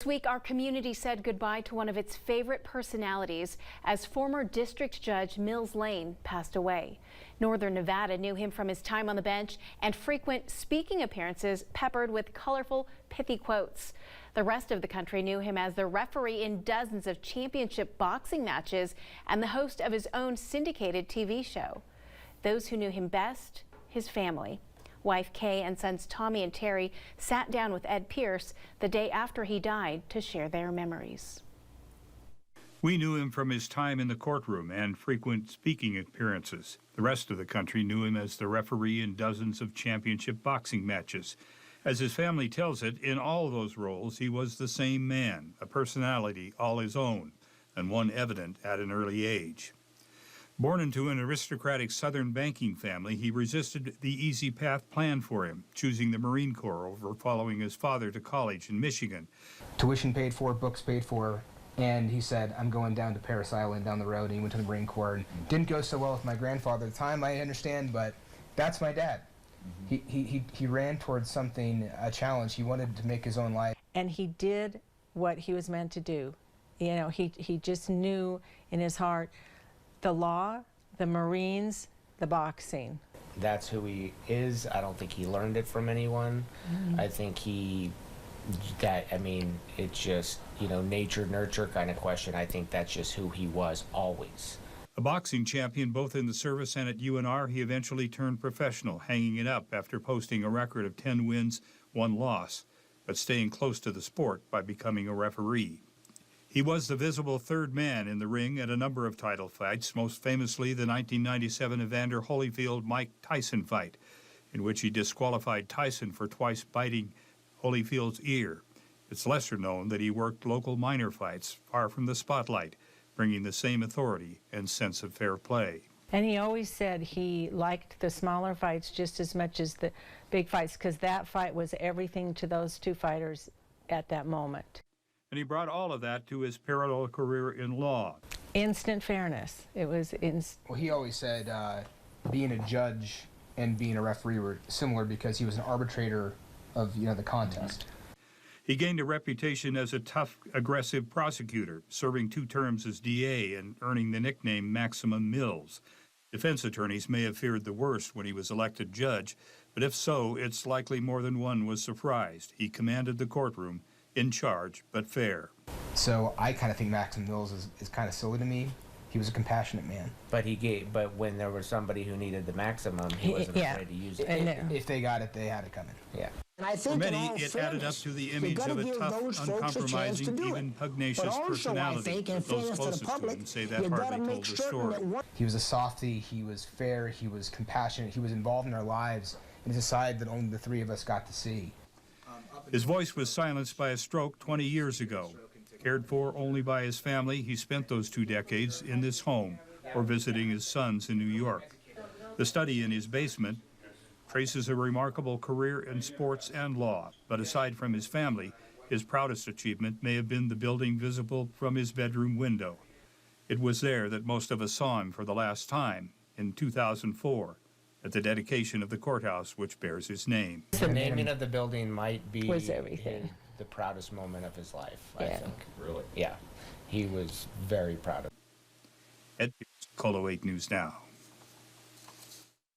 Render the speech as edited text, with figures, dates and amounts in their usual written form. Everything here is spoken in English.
This week, our community said goodbye to one of its favorite personalities as former District Judge Mills Lane passed away. Northern Nevada knew him from his time on the bench and frequent speaking appearances peppered with colorful, pithy quotes. The rest of the country knew him as the referee in dozens of championship boxing matches and the host of his own syndicated TV show. Those who knew him best, his family. Wife Kay and sons Tommy and Terry sat down with Ed Pierce the day after he died to share their memories. We knew him from his time in the courtroom and frequent speaking appearances. The rest of the country knew him as the referee in dozens of championship boxing matches. As his family tells it, in all those roles, he was the same man, a personality all his own, and one evident at an early age. Born into an aristocratic Southern banking family, he resisted the easy path planned for him, choosing the Marine Corps over following his father to college in Michigan. Tuition paid for, books paid for, and he said, I'm going down to Paris Island down the road, and he went to the Marine Corps. And didn't go so well with my grandfather at the time, I understand, but that's my dad. He ran towards something, a challenge. He wanted to make his own life. And he did what he was meant to do. You know, he just knew in his heart the law, the Marines, the boxing. That's who he is. I don't think he learned it from anyone. I think it's just, you know, nature, nurture kind of question. I think that's just who he was always. A boxing champion both in the service and at UNR, he eventually turned professional, hanging it up after posting a record of 10 wins, 1 loss, but staying close to the sport by becoming a referee. He was the visible third man in the ring at a number of title fights, most famously the 1997 Evander Holyfield-Mike Tyson fight, in which he disqualified Tyson for twice biting Holyfield's ear. It's lesser known that he worked local minor fights far from the spotlight, bringing the same authority and sense of fair play. And he always said he liked the smaller fights just as much as the big fights, because that fight was everything to those two fighters at that moment. And he brought all of that to his parallel career in law. Instant fairness. It was Well, he always said being a judge and being a referee were similar because he was an arbitrator of, you know, the contest. He gained a reputation as a tough, aggressive prosecutor, serving 2 terms as DA and earning the nickname Maximum Mills. Defense attorneys may have feared the worst when he was elected judge, but if so, it's likely more than one was surprised. He commanded the courtroom, in charge, but fair. So I kind of think Maximum Mills is kind of silly to me. He was a compassionate man. But but when there was somebody who needed the maximum, he wasn't afraid to use it. If they got it, they had it coming. Yeah. And I think For many, it added up to the image of a tough, uncompromising, even pugnacious personality that those closest to him say that hardly told the story. He was a softie, he was fair, he was compassionate, he was involved in our lives, and it's a side that only the 3 of us got to see. His voice was silenced by a stroke 20 years ago. Cared for only by his family, he spent those 2 decades in this home or visiting his sons in New York. The study in his basement traces a remarkable career in sports and law, but aside from his family, his proudest achievement may have been the building visible from his bedroom window. It was there that most of us saw him for the last time in 2004. At the dedication of the courthouse, which bears his name. The naming of the building might be was everything. The proudest moment of his life, Yeah. I think. Really? Yeah. He was very proud of it. Ed Pierce, KOLO 8 News Now.